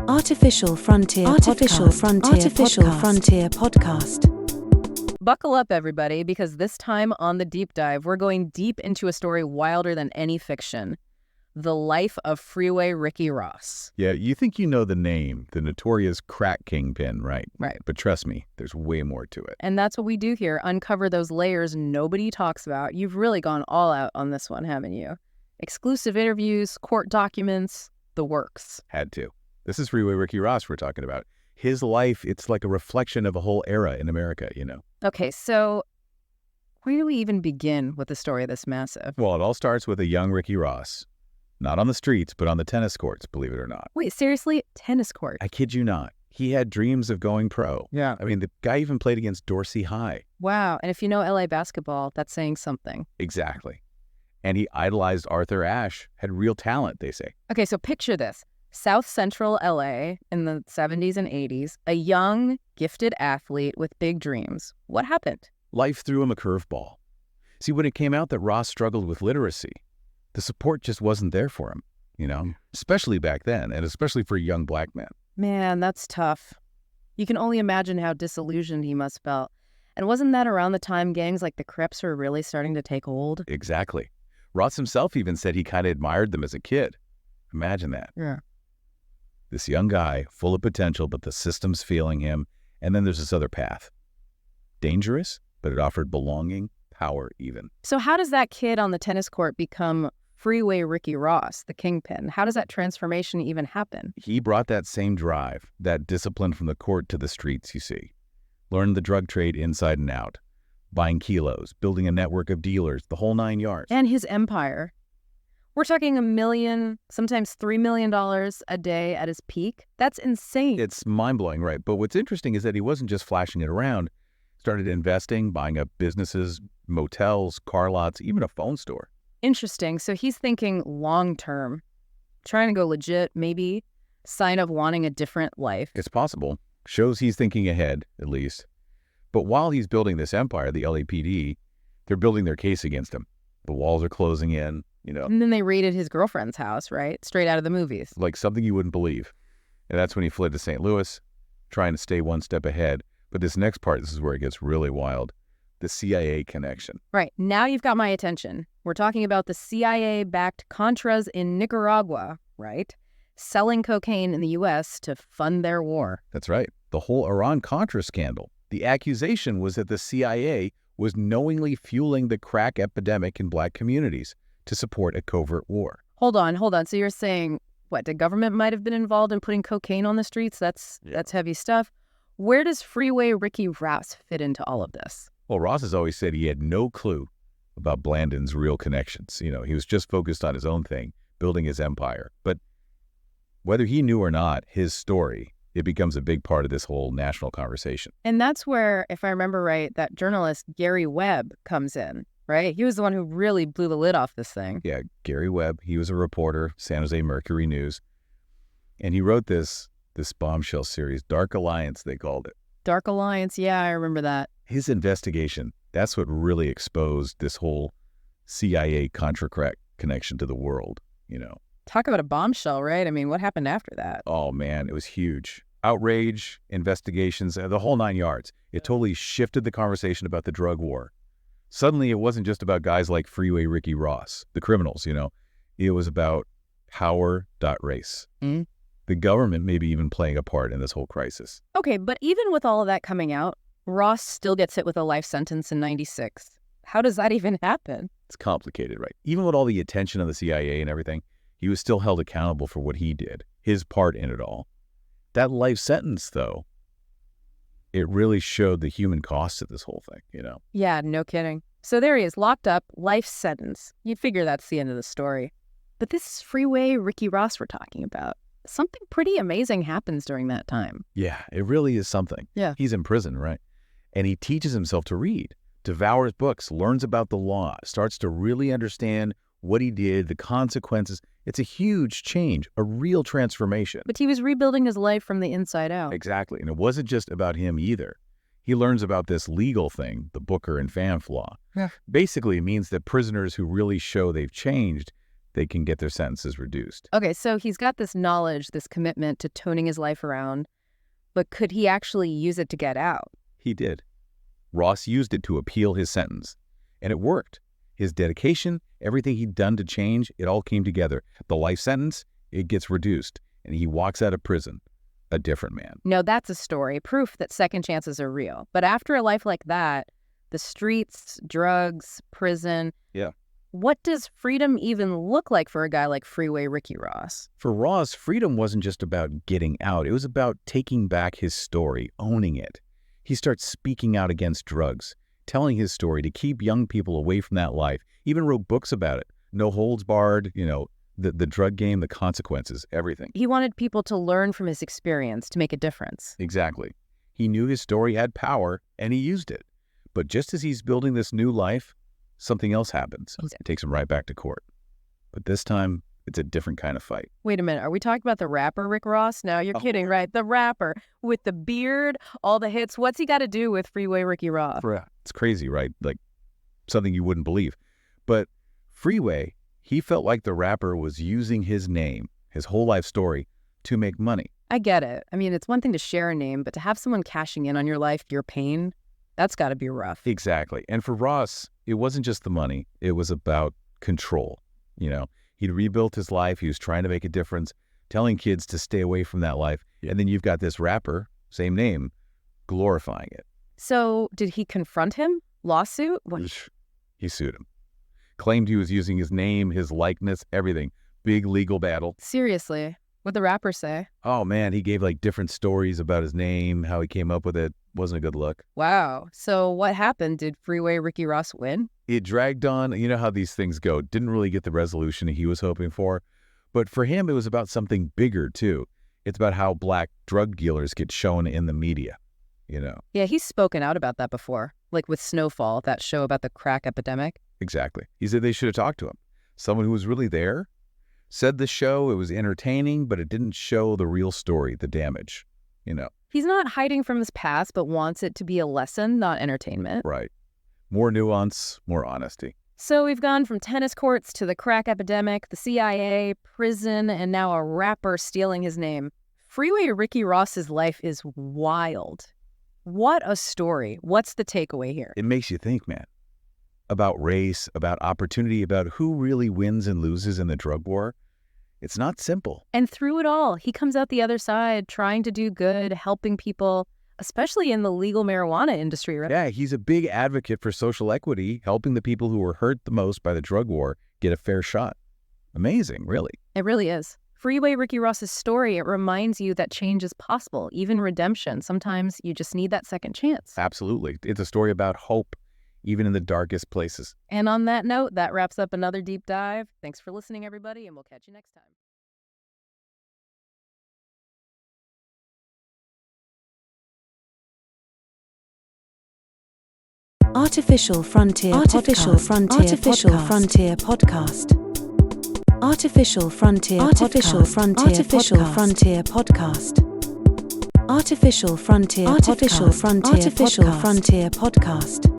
Artificial Frontier Podcast. Buckle up, everybody, because this time on the deep dive, we're going deep into a story wilder than any fiction. The life of Freeway Rick Ross. Yeah, you think you know the name, the notorious crack kingpin, right? Right. But trust me, there's way more to it. And that's what we do here, uncover those layers nobody talks about. You've really gone all out on this one, haven't you? Exclusive interviews, court documents, the works. Had to. This is Freeway Rick Ross we're talking about. His life, it's like a reflection of a whole era in America, you know? Okay, so where do we even begin with the story this massive? Well, it all starts with a young Ricky Ross. Not on the streets, but on the tennis courts, believe it or not. Wait, seriously? Tennis court? I kid you not. He had dreams of going pro. Yeah. I mean, the guy even played against Dorsey High. Wow. And if you know LA basketball, that's saying something. Exactly. And he idolized Arthur Ashe, had real talent, they say. Okay, so picture this. South Central LA in the 70s and 80s, a young, gifted athlete with big dreams. What happened? Life threw him a curveball. See, when it came out that Ross struggled with literacy, the support just wasn't there for him, you know, especially back then, and especially for a young black man. Man, that's tough. You can only imagine how disillusioned he must felt. And wasn't that around the time gangs like the Crips were really starting to take hold? Exactly. Ross himself even said he kind of admired them as a kid. Imagine that. Yeah. This young guy, full of potential, but the system's failing him. And then there's this other path. Dangerous, but it offered belonging, power even. So how does that kid on the tennis court become Freeway Ricky Ross, the Kingpin? How does that transformation even happen? He brought that same drive, that discipline from the court to the streets, you see. Learned the drug trade inside and out. Buying kilos, building a network of dealers, the whole 9 yards. And his empire. We're talking $1 million, sometimes $3 million a day at his peak. That's insane. It's mind-blowing, right? But what's interesting is that he wasn't just flashing it around. Started investing, buying up businesses, motels, car lots, even a phone store. Interesting. So he's thinking long-term, trying to go legit, maybe, sign of wanting a different life. It's possible. Shows he's thinking ahead, at least. But while he's building this empire, the LAPD, they're building their case against him. The walls are closing in, you know. And then they raided his girlfriend's house, right? Straight out of the movies. Like something you wouldn't believe. And that's when he fled to St. Louis, trying to stay one step ahead. But this next part, this is where it gets really wild. The CIA connection. Right. Now you've got my attention. We're talking about the CIA-backed Contras in Nicaragua, right? Selling cocaine in the U.S. to fund their war. That's right. The whole Iran-Contra scandal. The accusation was that the CIA was knowingly fueling the crack epidemic in black communities to support a covert war. Hold on. So you're saying, what, the government might have been involved in putting cocaine on the streets? That's heavy stuff. Where does Freeway Ricky Ross fit into all of this? Well, Ross has always said he had no clue about Blandon's real connections. You know, he was just focused on his own thing, building his empire. But whether he knew or not, his story, it becomes a big part of this whole national conversation. And that's where, if I remember right, that journalist Gary Webb comes in, right? He was the one who really blew the lid off this thing. Yeah, Gary Webb, he was a reporter, San Jose Mercury News. And he wrote this bombshell series, Dark Alliance, they called it. Dark Alliance, yeah, I remember that. His investigation, that's what really exposed this whole CIA Contra crack connection to the world, you know. Talk about a bombshell, right? I mean, what happened after that? Oh, man, it was huge. Outrage, investigations, the whole 9 yards. It totally shifted the conversation about the drug war. Suddenly, it wasn't just about guys like Freeway Ricky Ross, the criminals, you know. It was about power.race. Mm-hmm. The government maybe even playing a part in this whole crisis. Okay, but even with all of that coming out, Ross still gets hit with a life sentence in 96. How does that even happen? It's complicated, right? Even with all the attention of the CIA and everything, he was still held accountable for what he did, his part in it all. That life sentence, though, it really showed the human cost of this whole thing, you know? Yeah, no kidding. So there he is, locked up, life sentence. You'd figure that's the end of the story. But this is Freeway Ricky Ross we're talking about. Something pretty amazing happens during that time. Yeah, it really is something. Yeah. He's in prison, right? And he teaches himself to read, devours books, learns about the law, starts to really understand what he did, the consequences. It's a huge change, a real transformation. But he was rebuilding his life from the inside out. Exactly. And it wasn't just about him either. He learns about this legal thing, the Booker and Fanf law. Yeah. Basically, it means that prisoners who really show they've changed, they can get their sentences reduced. Okay, so he's got this knowledge, this commitment to toning his life around, but could he actually use it to get out? He did. Ross used it to appeal his sentence, and it worked. His dedication, everything he'd done to change, it all came together. The life sentence, it gets reduced, and he walks out of prison a different man. No, that's a story, proof that second chances are real. But after a life like that, the streets, drugs, prison. Yeah. What does freedom even look like for a guy like Freeway Ricky Ross? For Ross, freedom wasn't just about getting out. It was about taking back his story, owning it. He starts speaking out against drugs, telling his story to keep young people away from that life. Even wrote books about it. No holds barred, the drug game, the consequences, everything. He wanted people to learn from his experience to make a difference. Exactly. He knew his story had power, and he used it. But just as he's building this new life, something else happens. It takes him right back to court. But this time, it's a different kind of fight. Wait a minute. Are we talking about the rapper Rick Ross? No, you're kidding, right? The rapper with the beard, all the hits. What's he got to do with Freeway Ricky Ross? It's crazy, right? Like something you wouldn't believe. But Freeway, he felt like the rapper was using his name, his whole life story, to make money. I get it. I mean, it's one thing to share a name, but to have someone cashing in on your life, your pain, that's got to be rough. Exactly. And for Ross, it wasn't just the money. It was about control. He'd rebuilt his life. He was trying to make a difference, telling kids to stay away from that life. Yeah. And then you've got this rapper, same name, glorifying it. So did he confront him? Lawsuit? What? He sued him. Claimed he was using his name, his likeness, everything. Big legal battle. Seriously? What'd the rapper say? Oh, man, he gave different stories about his name, how he came up with it. Wasn't a good look. Wow. So what happened? Did Freeway Ricky Ross win? It dragged on. You know how these things go. Didn't really get the resolution he was hoping for. But for him, it was about something bigger, too. It's about how black drug dealers get shown in the media, Yeah, he's spoken out about that before, like with Snowfall, that show about the crack epidemic. Exactly. He said they should have talked to him. Someone who was really there. Said the show, it was entertaining, but it didn't show the real story, the damage, He's not hiding from his past, but wants it to be a lesson, not entertainment. Right. More nuance, more honesty. So we've gone from tennis courts to the crack epidemic, the CIA, prison, and now a rapper stealing his name. Freeway Ricky Ross's life is wild. What a story. What's the takeaway here? It makes you think, man, about race, about opportunity, about who really wins and loses in the drug war. It's not simple. And through it all, he comes out the other side trying to do good, helping people, especially in the legal marijuana industry, right? Yeah, he's a big advocate for social equity, helping the people who were hurt the most by the drug war get a fair shot. Amazing, really. It really is. Freeway Ricky Ross's story, it reminds you that change is possible, even redemption. Sometimes you just need that second chance. Absolutely. It's a story about hope, even in the darkest places. And on that note, that wraps up another deep dive. Thanks for listening, everybody, and we'll catch you next time. Artificial Frontier Podcast. Artificial Frontier Podcast. Artificial Frontier Podcast. Artificial Frontier Podcast. Artificial Frontier Podcast.